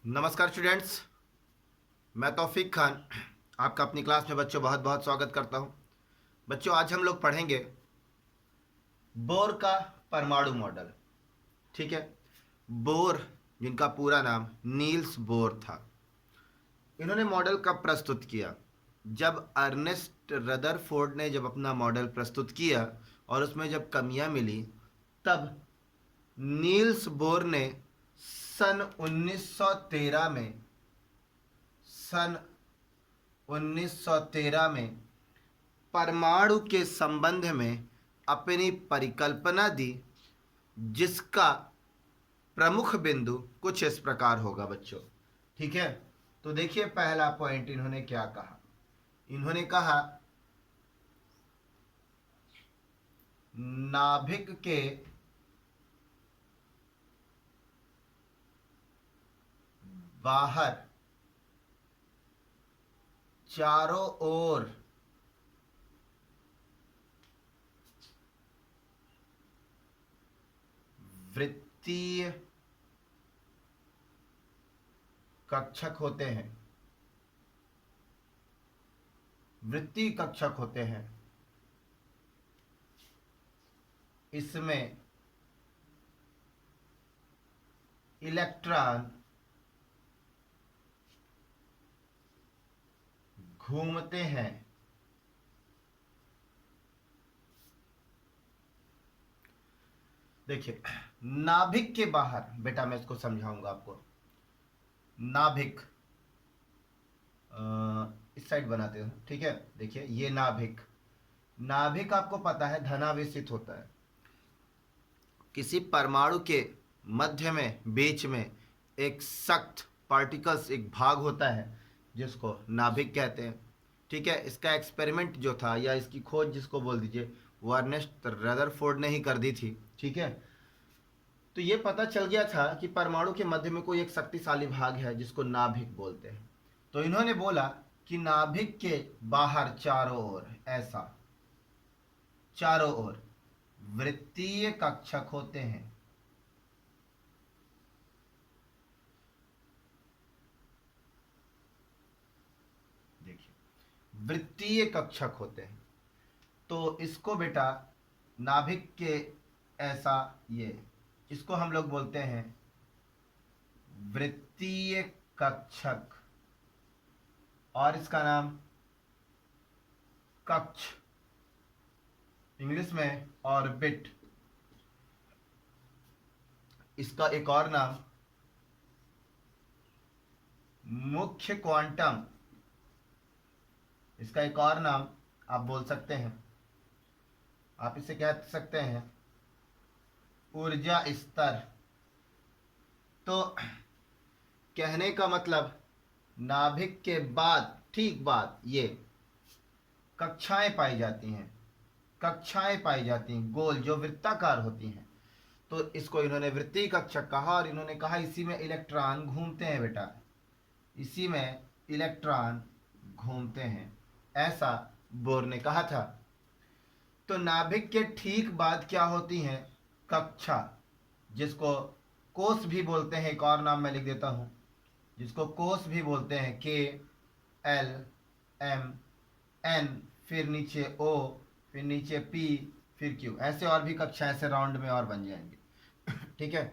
नमस्कार स्टूडेंट्स। मैं तौफीक खान आपका अपनी क्लास में बच्चों बहुत बहुत स्वागत करता हूं। बच्चों, आज हम लोग पढ़ेंगे बोर का परमाणु मॉडल। ठीक है। बोर, जिनका पूरा नाम नील्स बोर था, इन्होंने मॉडल कब प्रस्तुत किया? जब अर्नेस्ट रदरफोर्ड ने जब अपना मॉडल प्रस्तुत किया और उसमें जब कमियां मिली, तब नील्स बोर ने सन 1913 में सन 1913 में परमाणु के संबंध में अपनी परिकल्पना दी, जिसका प्रमुख बिंदु कुछ इस प्रकार होगा बच्चों। ठीक है। तो देखिए, पहला पॉइंट इन्होंने क्या कहा। इन्होंने कहा नाभिक के बाहर चारों ओर वृत्तीय कक्षक होते हैं। वृत्तीय कक्षक होते हैं। इसमें इलेक्ट्रॉन घूमते हैं। देखिए, नाभिक के बाहर, बेटा मैं इसको समझाऊंगा आपको। नाभिक, इस साइड बनाते हो, ठीक है। देखिए, ये नाभिक, नाभिक आपको पता है धनावेशित होता है। किसी परमाणु के मध्य में, बीच में एक सख्त पार्टिकल्स, एक भाग होता है जिसको नाभिक कहते हैं। ठीक है। इसका एक्सपेरिमेंट जो था, या इसकी खोज जिसको बोल दीजिए, वो अर्नेस्ट रदरफोर्ड ने ही कर दी थी। ठीक है। तो ये पता चल गया था कि परमाणु के मध्य में कोई एक शक्तिशाली भाग है जिसको नाभिक बोलते हैं। तो इन्होंने बोला कि नाभिक के बाहर चारों ओर, ऐसा चारों ओर वृत्तीय कक्षक होते हैं। देखिए, वृत्तीय कक्षक होते हैं। तो इसको बेटा, नाभिक के ऐसा, ये इसको हम लोग बोलते हैं वृत्तीय कक्षक, और इसका नाम कक्ष, इंग्लिश में ऑर्बिट। इसका एक और नाम मुख्य क्वांटम, इसका एक और नाम आप बोल सकते हैं, आप इसे कह सकते हैं ऊर्जा स्तर। तो कहने का मतलब, नाभिक के बाद, ठीक बाद, ये कक्षाएं पाई जाती हैं। कक्षाएं पाई जाती हैं गोल, जो वृत्ताकार होती हैं। तो इसको इन्होंने वृत्तीय कक्षक कहा, और इन्होंने कहा इसी में इलेक्ट्रॉन घूमते हैं बेटा, इसी में इलेक्ट्रॉन घूमते हैं, ऐसा बोर ने कहा था। तो नाभिक के ठीक बाद क्या होती हैं? कक्षा, जिसको कोष भी बोलते हैं। एक और नाम मैं लिख देता हूं, जिसको कोष भी बोलते हैं, के एल एम एन, फिर नीचे ओ, फिर नीचे पी, फिर क्यू, ऐसे और भी कक्षा ऐसे राउंड में और बन जाएंगे। ठीक है।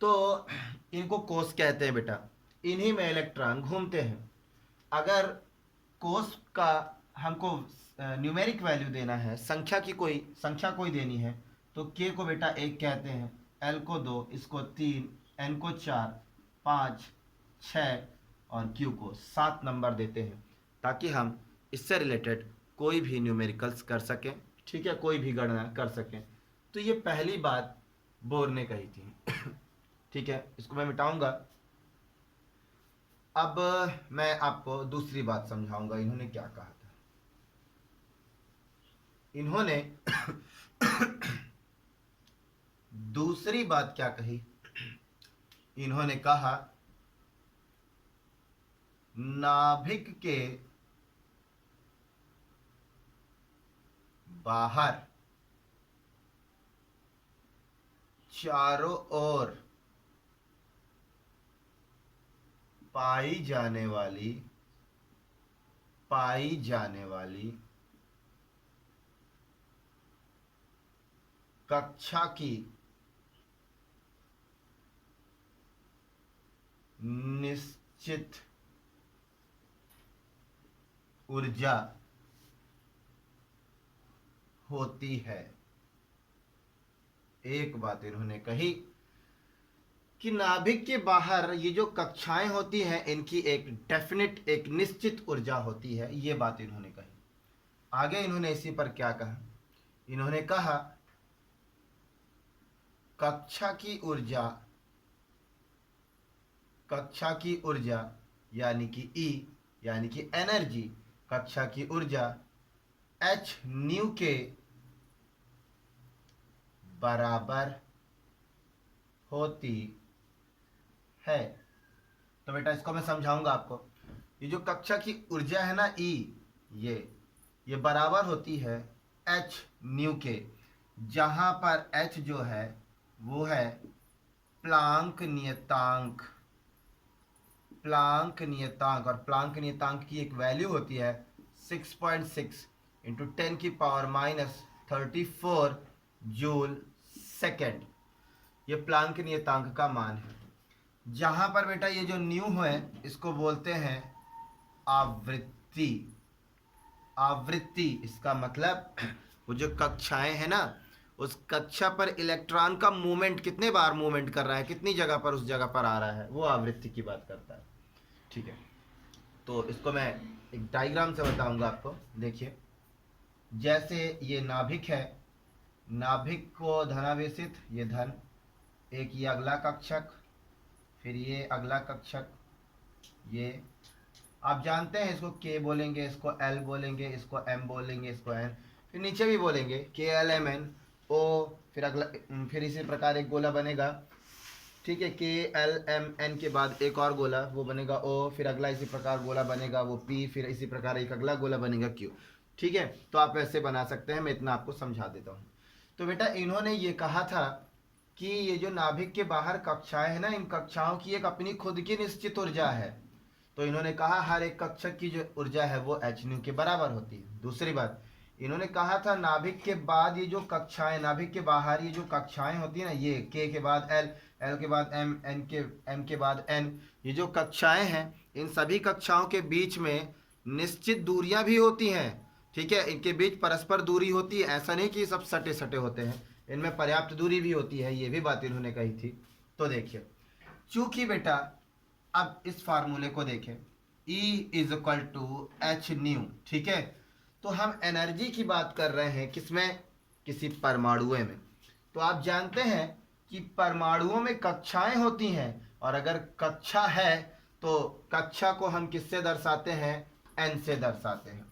तो इनको कोष कहते हैं बेटा। इन्हीं में इलेक्ट्रॉन घूमते हैं। अगर कोष का हमको न्यूमेरिक वैल्यू देना है, संख्या की कोई संख्या कोई देनी है, तो के को बेटा 1 कहते हैं, एल को 2, इसको 3, एन को 4, 5, 6 और क्यू को 7 नंबर देते हैं, ताकि हम इससे रिलेटेड कोई भी न्यूमेरिकल्स कर सकें। ठीक है, कोई भी गणना कर सकें। तो ये पहली बात बोर ने कही थी। ठीक है, इसको मैं मिटाऊंगा। अब मैं आपको दूसरी बात समझाऊंगा, इन्होंने क्या कहा था। इन्होंने दूसरी बात क्या कही? इन्होंने कहा नाभिक के बाहर चारों ओर पाई जाने वाली कक्षा की निश्चित ऊर्जा होती है। एक बात इन्होंने कही कि नाभिक के बाहर ये जो कक्षाएं होती हैं इनकी एक डेफिनेट एक निश्चित ऊर्जा होती है, ये बात इन्होंने कही। आगे इन्होंने इसी पर क्या कहा, इन्होंने कहा कक्षा की ऊर्जा यानी कि E यानी कि एनर्जी, कक्षा की ऊर्जा h न्यू के बराबर होती है। तो बेटा इसको मैं समझाऊंगा आपको। ये जो कक्षा की ऊर्जा है ना E, ये बराबर होती है h न्यू के, जहां पर h जो है वो है प्लांक नियतांक। और प्लांक नियतांक की एक वैल्यू होती है 6.6 इंटू 10⁻34 जूल सेकेंड। ये प्लांक नियतांक का मान है। जहां पर बेटा ये जो न्यू है इसको बोलते हैं आवृत्ति। इसका मतलब वो जो कक्षाएं है ना, उस कक्षा पर इलेक्ट्रॉन का मूवमेंट कितने बार मूवमेंट कर रहा है, कितनी जगह पर उस जगह पर आ रहा है, वो आवृत्ति की बात करता है। ठीक है, तो इसको मैं एक डायग्राम से बताऊंगा आपको। देखिए, जैसे ये नाभिक है, नाभिक को धनावेशित, ये धन, एक ये अगला कक्षक, फिर ये अगला कक्षक, ये आप जानते हैं इसको K बोलेंगे, इसको L बोलेंगे, इसको M बोलेंगे, इसको N, फिर नीचे भी बोलेंगे KLMN O, फिर अगला, फिर इसी प्रकार एक गोला बनेगा। ठीक है, KLMN के बाद एक और गोला वो बनेगा O, फिर अगला इसी प्रकार गोला बनेगा वो P, फिर इसी प्रकार एक अगला गोला बनेगा Q। ठीक है, तो आप ऐसे बना सकते हैं, मैं इतना आपको समझा देता हूँ। तो बेटा इन्होंने ये कहा था कि ये जो नाभिक के बाहर कक्षाएं हैं ना, इन कक्षाओं की एक अपनी खुद की निश्चित ऊर्जा है। तो इन्होंने कहा हर एक कक्षक की जो ऊर्जा है वो h न्यू के बराबर होती है। दूसरी बात, इन्होंने कहा था नाभिक के बाद ये जो कक्षाएं, नाभिक के बाहर ये जो कक्षाएं होती है ना, ये K के बाद L, L के बाद M के बाद N, ये जो कक्षाएं हैं इन सभी कक्षाओं के बीच में निश्चित दूरियां भी होती हैं। ठीक है, इनके बीच परस्पर दूरी होती है, ऐसा नहीं कि सब सटे सटे होते हैं, इनमें पर्याप्त दूरी भी होती है, ये भी बात इन्होंने कही थी। तो देखिए, चूंकि बेटा अब इस फार्मूले को देखें, E is equal to H nu. ठीक है, तो हम एनर्जी की बात कर रहे हैं किसमें, किसी परमाणुओं में। तो आप जानते हैं कि परमाणुओं में कक्षाएं होती हैं, और अगर कक्षा है तो कक्षा को हम किससे दर्शाते हैं, n से दर्शाते हैं।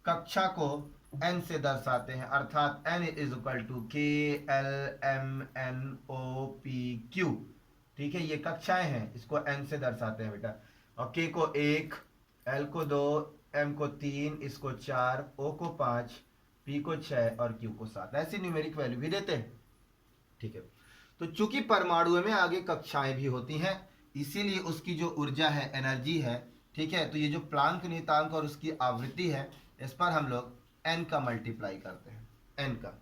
कक्षा को n से दर्शाते हैं, अर्थात n is equal to KLMNOPQ। ठीक है, ये कक्षाएं हैं, इसको n से दर्शाते हैं बेटा। और K को 1, L को 2, M को 3, इसको 4, O को 5, P को 6 और Q को 7, ऐसी न्यूमेरिक वैल्यू भी देते हैं। ठीक है, तो चूंकि परमाणुओं में आगे कक्षाएं भी होती हैं, इसीलिए उसकी जो ऊर्जा है, एनर्जी है, ठीक है, तो ये जो प्लांक नियतांक और उसकी आवृत्ति है, इस पर हम लोग n का मल्टीप्लाई करते हैं, n का।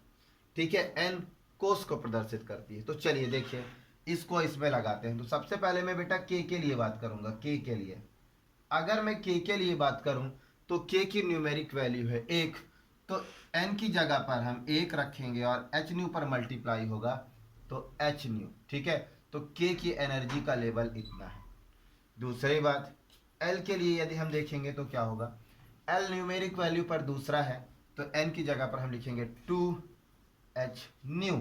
ठीक है, n कोस को प्रदर्शित करती है। तो चलिए देखिए, इसको इसमें लगाते हैं। तो सबसे पहले मैं बेटा k के लिए बात करूंगा। k के लिए, अगर मैं k के लिए बात करूं तो k की न्यूमेरिक वैल्यू है 1, तो n की जगह पर हम 1 रखेंगे और h न्यू पर मल्टीप्लाई होगा तो h न्यू। ठीक है, तो k की एनर्जी का लेवल इतना है। दूसरी बात, l के लिए यदि हम देखेंगे तो क्या होगा, l न्यूमेरिक वैल्यू पर दूसरा है, तो n की जगह पर हम लिखेंगे 2h न्यू।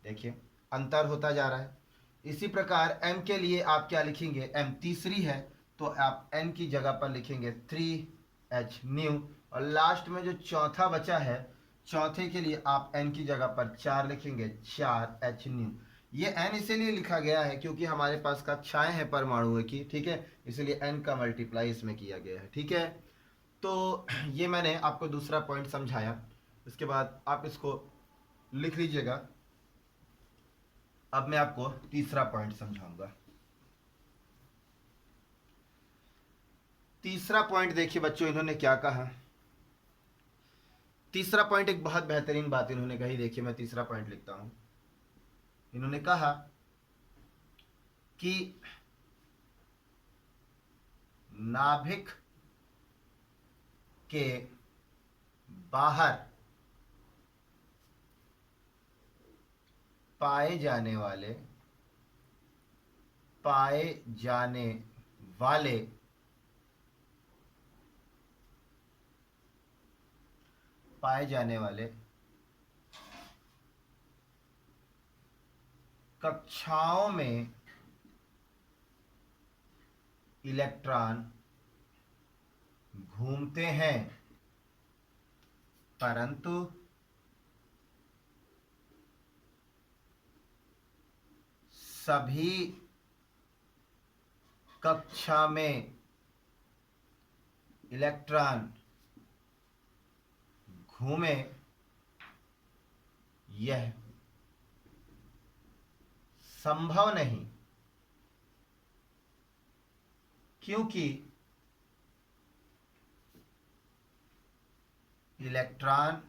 देखिए, अंतर होता जा रहा है। इसी प्रकार m के लिए आप क्या लिखेंगे, m तीसरी है, तो आप n की जगह पर लिखेंगे 3h न्यू। और लास्ट में जो चौथा बचा है, चौथे के लिए आप n की जगह पर 4 लिखेंगे, 4h न्यू। ये n इसीलिए लिखा गया है क्योंकि हमारे पास कक्षाएं हैं परमाणुओं की। ठीक है, इसलिए n का मल्टीप्लाई इसमें किया गया है। ठीक है, तो ये मैंने आपको दूसरा पॉइंट समझाया। इसके बाद आप इसको लिख लीजिएगा। अब मैं आपको तीसरा पॉइंट समझाऊंगा। तीसरा पॉइंट देखिए बच्चों, इन्होंने क्या कहा। तीसरा पॉइंट एक बहुत बेहतरीन बात इन्होंने कही। देखिए मैं तीसरा पॉइंट लिखता हूं। इन्होंने कहा कि नाभिक के बाहर पाए जाने वाले पाए जाने वाले पाए जाने वाले कक्षाओं में इलेक्ट्रॉन घूमते हैं, परंतु सभी कक्षा में इलेक्ट्रॉन घूमे यह संभव नहीं, क्योंकि इलेक्ट्रॉन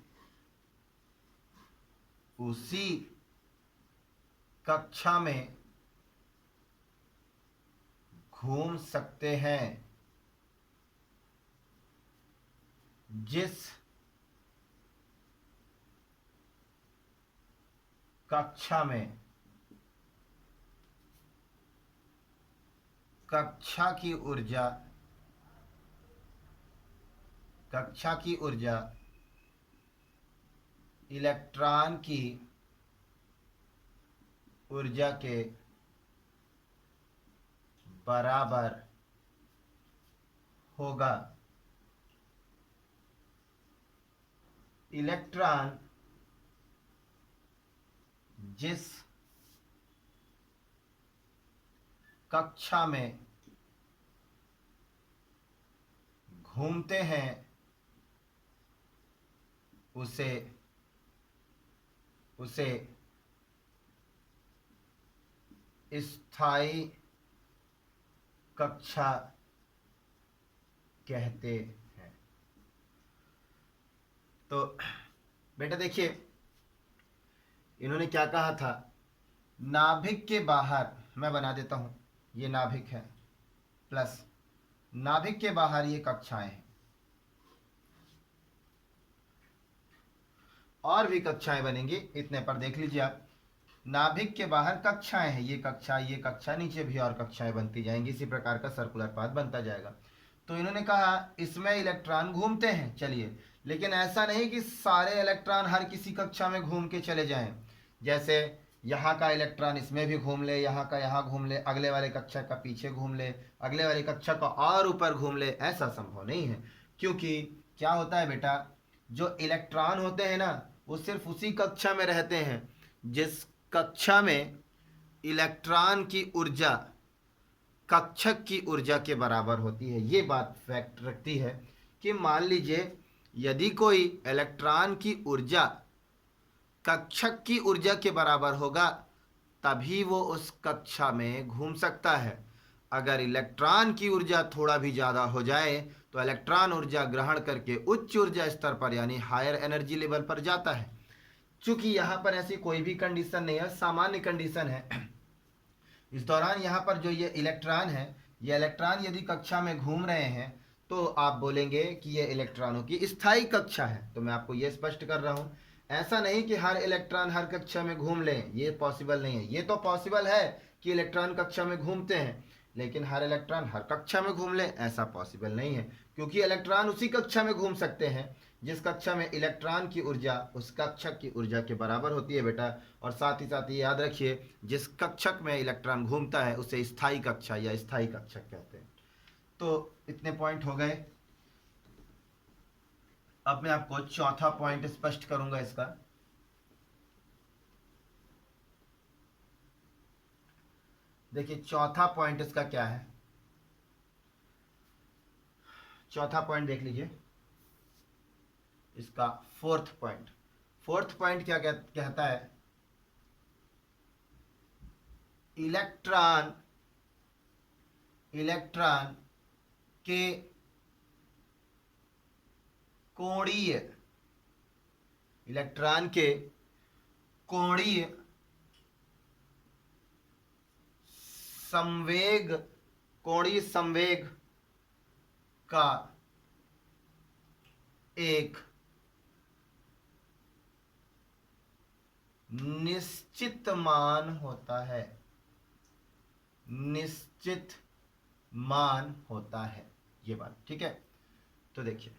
उसी कक्षा में घूम सकते हैं जिस कक्षा में कक्षा की ऊर्जा इलेक्ट्रॉन की ऊर्जा के बराबर होगा। इलेक्ट्रॉन जिस कक्षा में घूमते हैं उसे स्थायी कक्षा कहते हैं। तो बेटा देखिए इन्होंने क्या कहा था, नाभिक के बाहर, मैं बना देता हूं, ये नाभिक है प्लस नाभिक के बाहर ये कक्षाएं हैं, और भी कक्षाएं बनेंगी, इतने पर देख लीजिए आप। नाभिक के बाहर कक्षाएं हैं, ये कक्षा, नीचे भी और कक्षाएं बनती जाएंगी, इसी प्रकार का सर्कुलर पाथ बनता जाएगा। तो इन्होंने कहा इसमें इलेक्ट्रॉन घूमते हैं, चलिए, लेकिन ऐसा नहीं कि सारे इलेक्ट्रॉन हर किसी कक्षा में घूम के चले जाएं। जैसे यहाँ का इलेक्ट्रॉन इसमें भी घूम ले, यहाँ का यहाँ घूम ले, अगले वाले कक्षा का पीछे घूम ले, अगले वाली कक्षा का और ऊपर घूम ले, ऐसा संभव नहीं है। क्योंकि क्या होता है बेटा, जो इलेक्ट्रॉन होते हैं ना वो सिर्फ उसी कक्षा में रहते हैं जिस कक्षा में इलेक्ट्रॉन की ऊर्जा कक्षक की ऊर्जा के बराबर होती है। ये बात फैक्ट रखती है कि मान लीजिए यदि कोई इलेक्ट्रॉन की ऊर्जा कक्षक की ऊर्जा के बराबर होगा तभी वो उस कक्षा में घूम सकता है। अगर इलेक्ट्रॉन की ऊर्जा थोड़ा भी ज़्यादा हो जाए तो इलेक्ट्रॉन ऊर्जा ग्रहण करके उच्च ऊर्जा स्तर पर यानी हायर एनर्जी लेवल पर जाता है। चूंकि यहाँ पर ऐसी कोई भी कंडीशन नहीं है, सामान्य कंडीशन है। इस दौरान यहाँ पर जो ये इलेक्ट्रॉन यदि कक्षा में घूम रहे हैं तो आप बोलेंगे कि ये इलेक्ट्रॉनों की स्थायी कक्षा है। तो मैं आपको ये स्पष्ट कर रहा हूँ, ऐसा नहीं कि हर इलेक्ट्रॉन हर कक्षा में घूम लें, ये पॉसिबल नहीं है। ये तो पॉसिबल है कि इलेक्ट्रॉन कक्षा में घूमते हैं, लेकिन हर इलेक्ट्रॉन हर कक्षा में घूम ले ऐसा पॉसिबल नहीं है, क्योंकि इलेक्ट्रॉन उसी कक्षा में घूम सकते हैं जिस कक्षा में इलेक्ट्रॉन की ऊर्जा उस कक्षक की ऊर्जा के बराबर होती है बेटा। और साथ ही साथ ये याद रखिए, जिस कक्षक में इलेक्ट्रॉन घूमता है उसे स्थायी कक्षा या स्थायी कक्षक कहते हैं। तो इतने पॉइंट हो गए। अब मैं आपको चौथा पॉइंट स्पष्ट करूंगा इसका। देखिए चौथा पॉइंट इसका क्या है, चौथा पॉइंट देख लीजिए इसका फोर्थ पॉइंट क्या कहता है, इलेक्ट्रॉन के कोणीय, इलेक्ट्रॉन के कोणीय संवेग, कोणीय संवेग का एक निश्चित मान होता है, निश्चित मान होता है, ये बात ठीक है। तो देखिए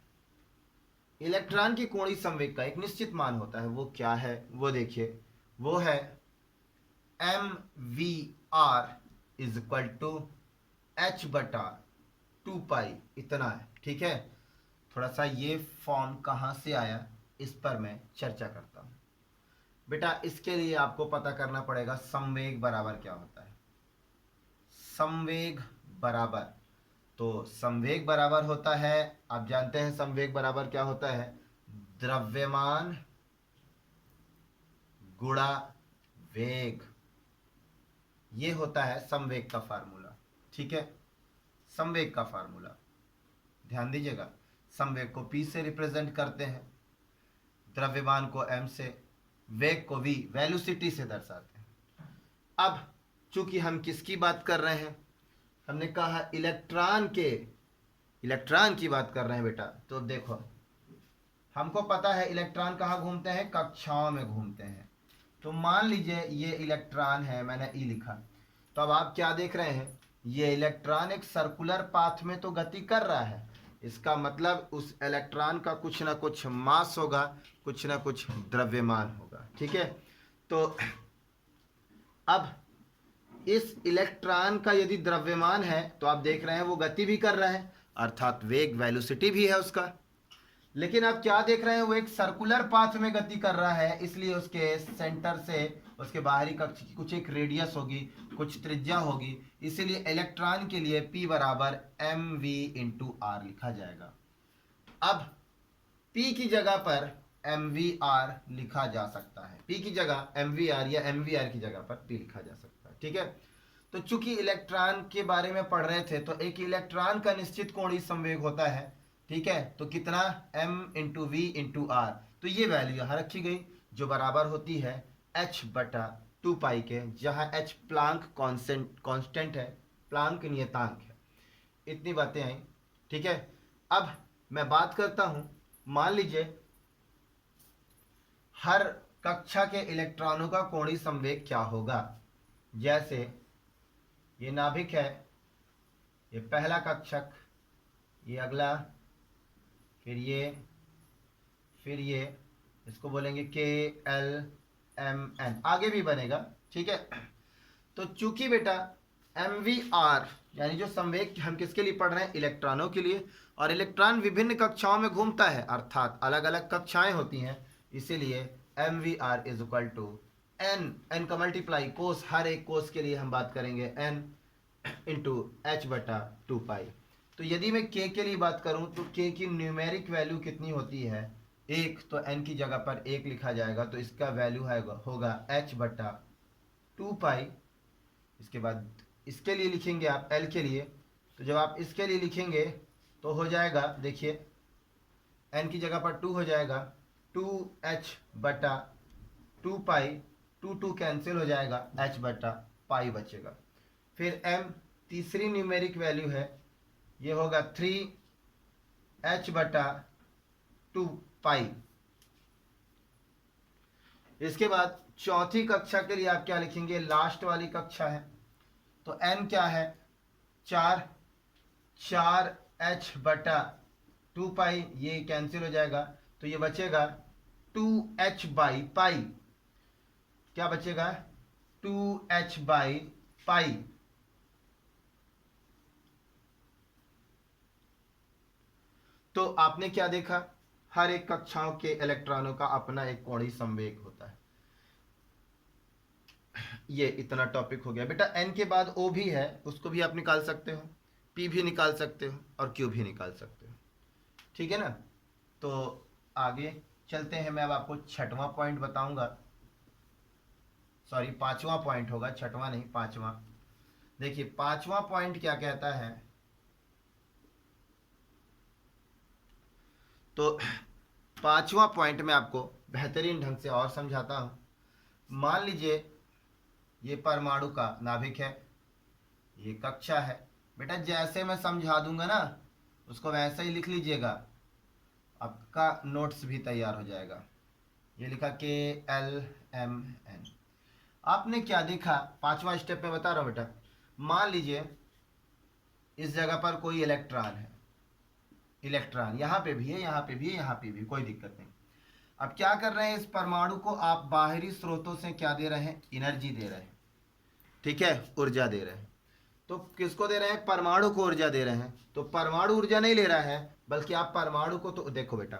इलेक्ट्रॉन की कोणीय संवेग का एक निश्चित मान होता है, वो क्या है वो देखिए, वो है mvr is equal to h/2 pi, इतना है ठीक है। थोड़ा सा ये फॉर्म कहाँ से आया इस पर मैं चर्चा करता हूँ। बेटा इसके लिए आपको पता करना पड़ेगा संवेग बराबर क्या होता है। संवेग बराबर, तो संवेग बराबर होता है, आप जानते हैं संवेग बराबर क्या होता है, द्रव्यमान गुणा वेग, ये होता है संवेग का फार्मूला, ठीक है। संवेग का फार्मूला ध्यान दीजिएगा, संवेग को p से रिप्रेजेंट करते हैं, द्रव्यमान को m से, वेग को v वेलोसिटी से दर्शाते हैं। अब चूंकि हम किसकी बात कर रहे हैं, हमने कहा इलेक्ट्रॉन के, इलेक्ट्रॉन की बात कर रहे हैं बेटा, तो देखो हमको पता है इलेक्ट्रॉन कहाँ घूमते हैं, कक्षाओं में घूमते हैं। तो मान लीजिए ये इलेक्ट्रॉन है, मैंने ई लिखा, तो अब आप क्या देख रहे हैं, ये इलेक्ट्रॉन एक सर्कुलर पाथ में तो गति कर रहा है, इसका मतलब उस इलेक्ट्रॉन का कुछ ना कुछ मास होगा, कुछ ना कुछ द्रव्यमान होगा, ठीक है। तो अब इस इलेक्ट्रॉन का यदि द्रव्यमान है तो आप देख रहे हैं वो गति भी कर रहा है, अर्थात वेग वेलोसिटी भी है उसका। लेकिन आप क्या देख रहे हैं, वो एक सर्कुलर पाथ में गति कर रहा है, इसलिए उसके सेंटर से उसके बाहरी कक्ष की कुछ एक रेडियस होगी, कुछ त्रिज्या होगी, इसीलिए इलेक्ट्रॉन के लिए P बराबर mv/r लिखा जाएगा। अब P की जगह पर mvr लिखा जा सकता है, P की जगह mvr या mvr की जगह पर P लिखा जा सकता है, ठीक है। तो चूंकि इलेक्ट्रॉन के बारे में पढ़ रहे थे, तो एक इलेक्ट्रॉन का निश्चित कोणीय संवेग होता है, ठीक है। तो कितना, m/v/r, तो ये वैल्यू यहाँ रखी गई जो बराबर होती है h/2 पाई के, जहाँ h प्लांक कांस्टेंट है, प्लांक नियतांक है। इतनी बातें आई, ठीक है। अब मैं बात करता हूँ, मान लीजिए हर कक्षा के इलेक्ट्रॉनों का कोणीय संवेग क्या होगा। जैसे ये नाभिक है, ये पहला कक्षक, ये अगला, फिर ये इसको बोलेंगे KLMN, आगे भी बनेगा, ठीक है। तो चूंकि बेटा mvr यानी जो संवेग हम किसके लिए पढ़ रहे हैं, इलेक्ट्रॉनों के लिए, और इलेक्ट्रॉन विभिन्न कक्षाओं में घूमता है, अर्थात अलग अलग कक्षाएं होती हैं, इसीलिए mvr is equal to n का मल्टीप्लाई, कोस, हर एक कोस के लिए हम बात करेंगे n इंटू h/2 पाई। तो यदि मैं k के लिए बात करूं तो k की न्यूमेरिक वैल्यू कितनी होती है, 1, तो n की जगह पर 1 लिखा जाएगा, तो इसका वैल्यू होगा h/2 पाई। इसके बाद इसके लिए लिखेंगे आप l के लिए, तो जब आप इसके लिए लिखेंगे तो हो जाएगा, देखिए n की जगह पर 2 हो जाएगा, 2h/2 पाई, 2 कैंसिल हो जाएगा, h/पाई बचेगा। फिर m तीसरी न्यूमेरिक वैल्यू है, ये होगा 3h/2 पाई। इसके बाद चौथी कक्षा के लिए आप क्या लिखेंगे, लास्ट वाली कक्षा है, तो n क्या है, 4h/2 पाई, ये कैंसिल हो जाएगा, तो ये बचेगा 2h/पाई, क्या बचेगा, 2h/पाई। तो आपने क्या देखा, हर एक कक्षाओं के इलेक्ट्रॉनों का अपना एक कोणीय संवेग होता है। ये इतना टॉपिक हो गया बेटा। n के बाद O भी है, उसको भी आप निकाल सकते हो, P भी निकाल सकते हो और Q भी निकाल सकते हो, ठीक है ना। तो आगे चलते हैं, मैं अब आपको छठवां पॉइंट बताऊंगा, सॉरी पांचवा पॉइंट होगा, छठवां नहीं पांचवा। देखिए पांचवा पॉइंट क्या कहता है, तो पांचवा पॉइंट मैं आपको बेहतरीन ढंग से और समझाता हूँ। मान लीजिए ये परमाणु का नाभिक है, ये कक्षा है। बेटा जैसे मैं समझा दूंगा ना उसको वैसे ही लिख लीजिएगा, आपका नोट्स भी तैयार हो जाएगा। ये लिखा KLMN। आपने क्या देखा, पांचवा स्टेप में बता रहा हूँ बेटा। मान लीजिए इस जगह पर कोई इलेक्ट्रॉन है, इलेक्ट्रॉन यहाँ पे भी है, यहाँ पे भी है, यहाँ पे भी, कोई दिक्कत नहीं। अब क्या कर रहे हैं, इस परमाणु को आप बाहरी स्रोतों से क्या दे रहे हैं, एनर्जी दे रहे हैं, ठीक है, ऊर्जा दे रहे हैं। तो किसको दे रहे हैं, परमाणु को ऊर्जा दे रहे हैं। तो परमाणु ऊर्जा नहीं ले रहा है, बल्कि आप परमाणु को, तो देखो बेटा,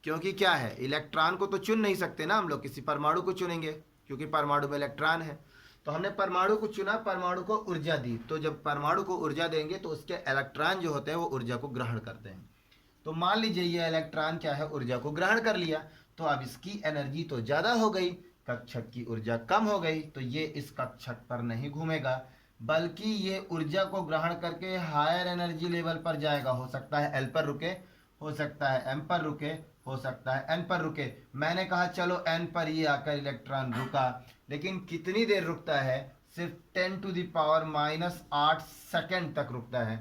क्योंकि क्या है, इलेक्ट्रॉन को तो चुन नहीं सकते ना हम लोग, किसी परमाणु को चुनेंगे क्योंकि परमाणु में इलेक्ट्रॉन है। तो हमने परमाणु को चुना, परमाणु को ऊर्जा दी। तो जब परमाणु को ऊर्जा देंगे तो उसके इलेक्ट्रॉन जो होते हैं वो ऊर्जा को ग्रहण करते हैं। तो मान लीजिए ये इलेक्ट्रॉन क्या है, ऊर्जा को ग्रहण कर लिया। तो अब इसकी एनर्जी तो ज़्यादा हो गई, कक्षक की ऊर्जा कम हो गई। तो ये इस कक्षक पर नहीं घूमेगा, बल्कि ये ऊर्जा को ग्रहण करके हायर एनर्जी लेवल पर जाएगा। हो सकता है एल पर रुके, हो सकता है एम पर रुके, हो सकता है एन पर रुके। मैंने कहा चलो एन पर ये आकर इलेक्ट्रॉन रुका, लेकिन कितनी देर रुकता है, सिर्फ 10⁻⁻8 सेकेंड तक रुकता है।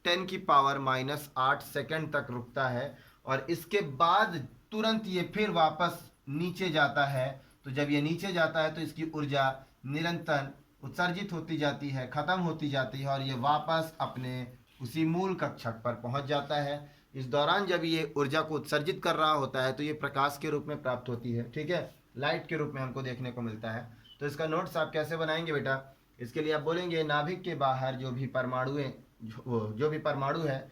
10⁻⁻8 सेकेंड तक रुकता है और इसके बाद तुरंत ये फिर वापस नीचे जाता है। तो जब ये नीचे जाता है तो इसकी ऊर्जा निरंतर उत्सर्जित होती जाती है, खत्म होती जाती है और ये वापस अपने उसी मूल कक्षक पर पहुंच जाता है। इस दौरान जब ये ऊर्जा को उत्सर्जित कर रहा होता है तो ये प्रकाश के रूप में प्राप्त होती है, ठीक है, लाइट के रूप में हमको देखने को मिलता है। तो इसका नोट्स आप कैसे बनाएंगे बेटा, इसके लिए आप बोलेंगे नाभिक के बाहर जो भी परमाणु जो भी परमाणु है,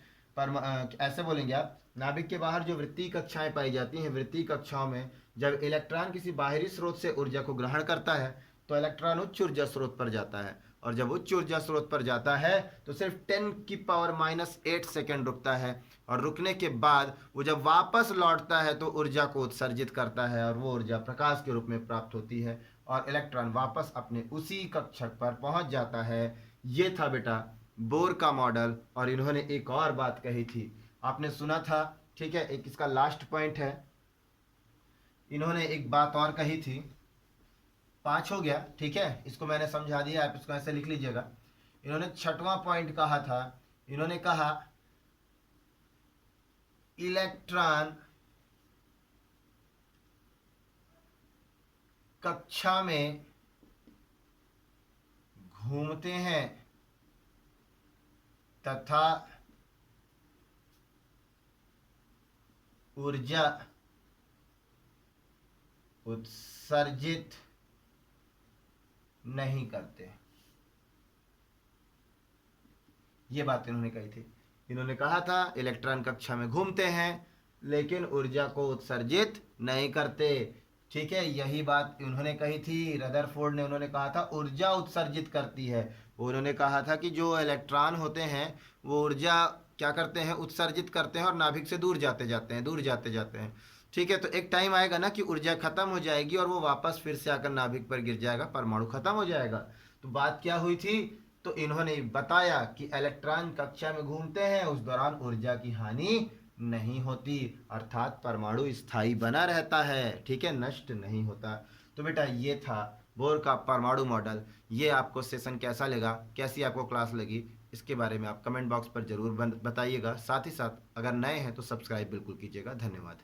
ऐसे बोलेंगे आप, नाभिक के बाहर जो वृत्तीय कक्षाएं पाई जाती हैं, वृत्तीय कक्षाओं में जब इलेक्ट्रॉन किसी बाहरी स्रोत से ऊर्जा को ग्रहण करता है तो इलेक्ट्रॉन उच्च ऊर्जा स्रोत पर जाता है, और जब उच्च ऊर्जा स्रोत पर जाता है तो सिर्फ 10⁻⁸ सेकेंड रुकता है, और रुकने के बाद वो जब वापस लौटता है तो ऊर्जा को उत्सर्जित करता है और वो ऊर्जा प्रकाश के रूप में प्राप्त होती है और इलेक्ट्रॉन वापस अपने उसी कक्षक पर पहुंच जाता है। ये था बेटा बोर का मॉडल। और इन्होंने एक और बात कही थी, आपने सुना था, ठीक है, एक इसका लास्ट पॉइंट है। इन्होंने एक बात और कही थी, 5 हो गया, ठीक है, इसको मैंने समझा दिया, आप इसको ऐसे लिख लीजिएगा। इन्होंने 6वां पॉइंट कहा था, इन्होंने कहा इलेक्ट्रॉन कक्षा में घूमते हैं तथा ऊर्जा उत्सर्जित नहीं करते। ये बात इन्होंने कही थी। इन्होंने कहा था इलेक्ट्रॉन कक्षा में घूमते हैं लेकिन ऊर्जा को उत्सर्जित नहीं करते, ठीक है, यही बात उन्होंने कही थी। रदरफोर्ड ने, उन्होंने कहा था ऊर्जा उत्सर्जित करती है। उन्होंने कहा था कि जो इलेक्ट्रॉन होते हैं वो ऊर्जा क्या करते हैं, उत्सर्जित करते हैं और नाभिक से दूर जाते जाते हैं, दूर जाते जाते हैं, ठीक है। तो एक टाइम आएगा ना कि ऊर्जा खत्म हो जाएगी और वो वापस फिर से आकर नाभिक पर गिर जाएगा, परमाणु खत्म हो जाएगा। तो बात क्या हुई थी, तो इन्होंने बताया कि इलेक्ट्रॉन कक्षा में घूमते हैं, उस दौरान ऊर्जा की हानि नहीं होती, अर्थात परमाणु स्थायी बना रहता है, ठीक है, नष्ट नहीं होता। तो बेटा ये था बोर का परमाणु मॉडल। ये आपको सेशन कैसा लगा, कैसी आपको क्लास लगी, इसके बारे में आप कमेंट बॉक्स पर जरूर बताइएगा। साथ ही साथ अगर नए हैं तो सब्सक्राइब बिल्कुल कीजिएगा। धन्यवाद।